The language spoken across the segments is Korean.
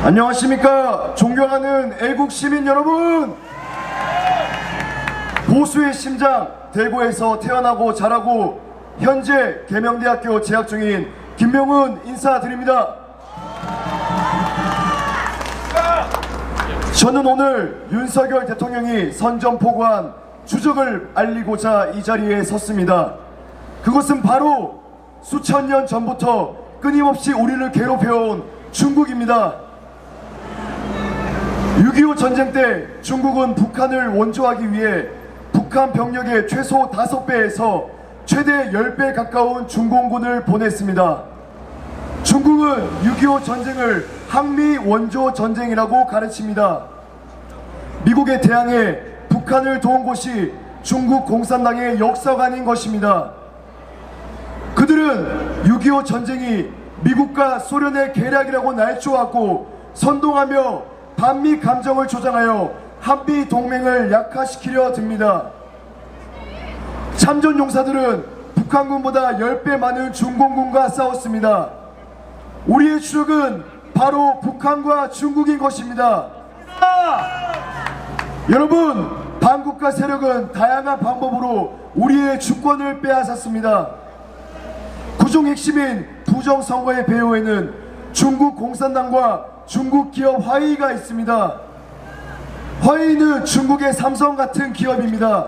안녕하십니까. 존경하는 애국 시민 여러분, 보수의 심장 대구에서 태어나고 자라고 현재 계명대학교 재학 중인 김명훈 인사드립니다. 저는 오늘 윤석열 대통령이 선전포고한 주적을 알리고자 이 자리에 섰습니다. 그것은 바로 수천 년 전부터 끊임없이 우리를 괴롭혀온 중국입니다. 6.25 전쟁 때 중국은 북한을 원조하기 위해 북한 병력의 최소 5배에서 최대 10배 가까운 중공군을 보냈습니다. 중국은 6.25 전쟁을 항미 원조 전쟁이라고 가르칩니다. 미국에 대항해 북한을 도운 곳이 중국 공산당의 역사관인 것입니다. 그들은 6.25 전쟁이 미국과 소련의 계략이라고 날조하고 선동하며 반미 감정을 조장하여 한미 동맹을 약화시키려 듭니다. 참전 용사들은 북한군보다 10배 많은 중공군과 싸웠습니다. 우리의 추적은 바로 북한과 중국인 것입니다. 여러분, 반국가 세력은 다양한 방법으로 우리의 주권을 빼앗았습니다. 그중 핵심인 부정선거의 배후에는 중국 공산당과 중국 기업 화웨이가 있습니다. 화웨이는 중국의 삼성 같은 기업입니다.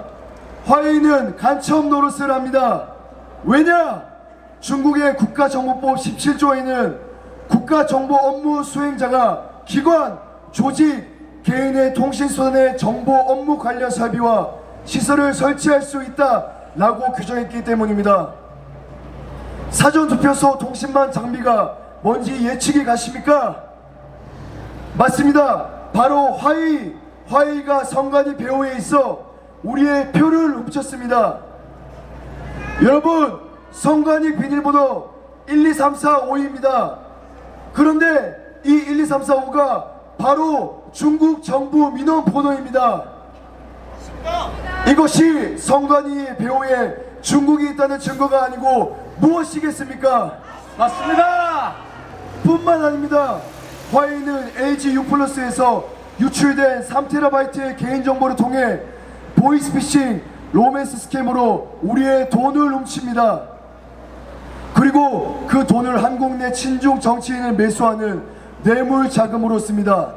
화웨이는 간첩 노릇을 합니다. 왜냐? 중국의 국가정보법 17조에는 국가정보 업무 수행자가 기관, 조직, 개인의 통신수단의 정보 업무 관련 설비와 시설을 설치할 수 있다라고 규정했기 때문입니다. 사전투표소 통신망 장비가 뭔지 예측이 가십니까? 맞습니다. 바로 화웨이가 선관위 배후에 있어 우리의 표를 훔쳤습니다. 여러분, 선관위 비밀번호 1, 2, 3, 4, 5입니다. 그런데 이 1, 2, 3, 4, 5가 바로 중국 정부 민원 번호입니다. 이것이 선관위 배후에 중국이 있다는 증거가 아니고 무엇이겠습니까? 맞습니다. 뿐만 아닙니다. 화웨이는 LG U+에서 유출된 3TB의 개인정보를 통해 보이스피싱, 로맨스 스캠으로 우리의 돈을 훔칩니다. 그리고 그 돈을 한국 내 친중 정치인을 매수하는 뇌물 자금으로 씁니다.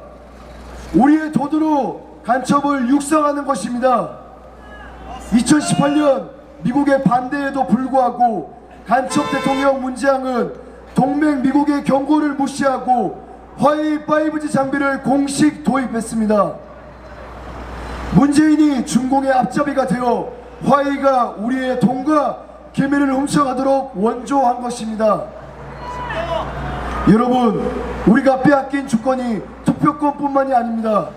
우리의 돈으로 간첩을 육성하는 것입니다. 2018년 미국의 반대에도 불구하고 간첩 대통령 문재앙은 동맹 미국의 경고를 무시하고 화웨이 5G 장비를 공식 도입했습니다. 문재인이 중공의 앞잡이가 되어 화웨이가 우리의 돈과 기밀을 훔쳐가도록 원조한 것입니다. 여러분, 우리가 빼앗긴 주권이 투표권뿐만이 아닙니다.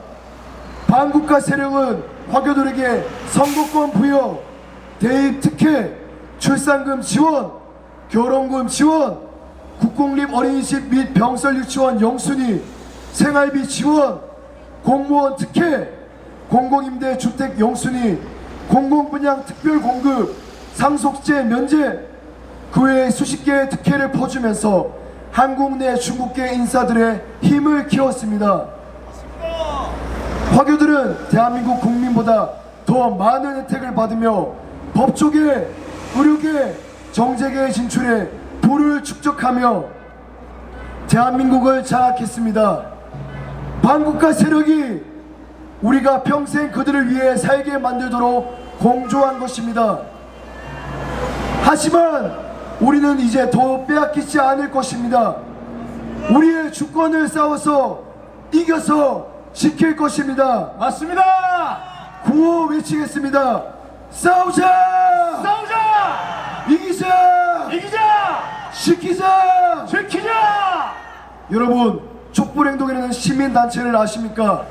반국가 세력은 화교들에게 선거권 부여, 대입 특혜, 출산금 지원, 결혼금 지원, 국공립 어린이집 및 병설 유치원 영순위, 생활비 지원, 공무원 특혜, 공공임대 주택 영순위, 공공분양 특별 공급, 상속세 면제, 그 외에 수십 개의 특혜를 퍼주면서 한국 내 중국계 인사들의 힘을 키웠습니다. 화교들은 대한민국 국민보다 더 많은 혜택을 받으며 법조계, 의료계, 정재계 진출에 부를 축적하며 대한민국을 장악했습니다. 반국가 세력이 우리가 평생 그들을 위해 살게 만들도록 공조한 것입니다. 하지만 우리는 이제 더 빼앗기지 않을 것입니다. 우리의 주권을 싸워서 이겨서 지킬 것입니다. 맞습니다. 구호 외치겠습니다. 싸우자! 싸우자! 이기자! 이기자! 지키자! 지키자! 여러분, 촛불행동이라는 시민단체를 아십니까?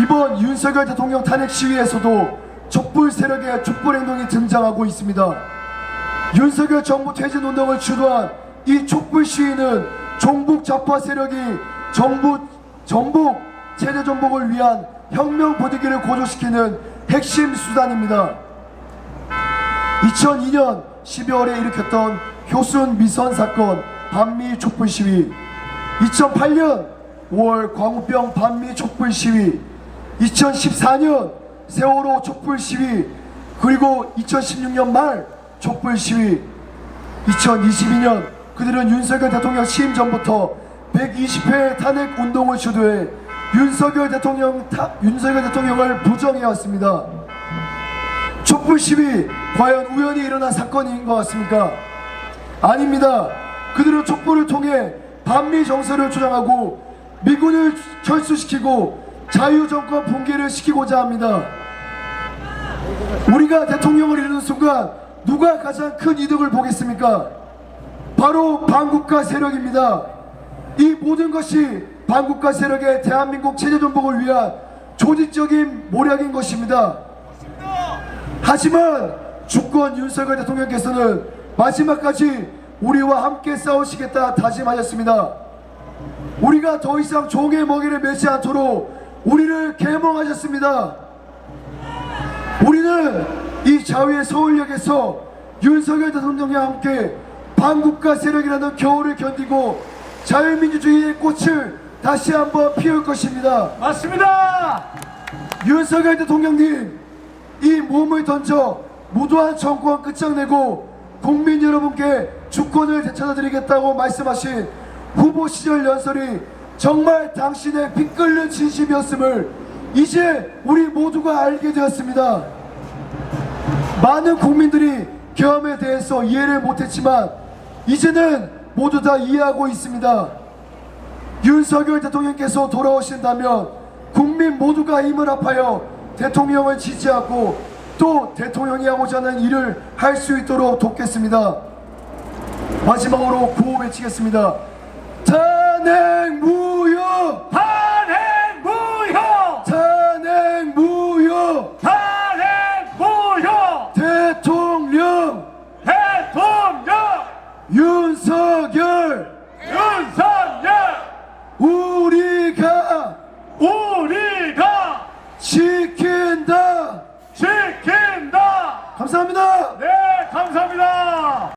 이번 윤석열 대통령 탄핵 시위에서도 촛불 세력의 촛불행동이 등장하고 있습니다. 윤석열 정부 퇴진운동을 주도한 이 촛불 시위는 종북 좌파 세력이 전북 체제 전복을 위한 혁명 부대기를 고조시키는 핵심 수단입니다. 2002년 12월에 일으켰던 효순 미선 사건 반미 촛불 시위, 2008년 5월 광우병 반미 촛불 시위, 2014년 세월호 촛불 시위, 그리고 2016년 말 촛불 시위, 2022년 그들은 윤석열 대통령 취임 전부터 120회 탄핵 운동을 주도해 윤석열 대통령을 부정해왔습니다. 촛불 시위 과연 우연히 일어난 사건인 것 같습니까? 아닙니다. 그들은 촛불을 통해 반미 정서를 주장하고 미군을 철수시키고 자유정권 붕괴를 시키고자 합니다. 우리가 대통령을 이루는 순간 누가 가장 큰 이득을 보겠습니까? 바로 반국가 세력입니다. 이 모든 것이 반국가 세력의 대한민국 체제 전복을 위한 조직적인 모략인 것입니다. 하지만 주권 윤석열 대통령께서는 마지막까지 우리와 함께 싸우시겠다 다짐하셨습니다. 우리가 더 이상 종의 먹이를 매지 않도록 우리를 계몽하셨습니다. 우리는 이 자유의 서울역에서 윤석열 대통령과 함께 반국가 세력이라는 겨울을 견디고 자유민주주의의 꽃을 다시 한번 피울 것입니다. 맞습니다. 윤석열 대통령님, 이 몸을 던져 무도한 정권 끝장내고 국민 여러분께 주권을 되찾아드리겠다고 말씀하신 후보 시절 연설이 정말 당신의 피 끓는 진심이었음을 이제 우리 모두가 알게 되었습니다. 많은 국민들이 계엄에 대해서 이해를 못했지만 이제는 모두 다 이해하고 있습니다. 윤석열 대통령께서 돌아오신다면 국민 모두가 힘을 합하여 대통령을 지지하고 또 대통령이 하고자 하는 일을 할 수 있도록 돕겠습니다. 마지막으로 구호 외치겠습니다. 탄핵 무효! 탄핵 무효! 탄핵 무효! 탄핵 무효! 대통령 윤석열 우리가 지킨다. 지킨다. 감사합니다. 네, 감사합니다.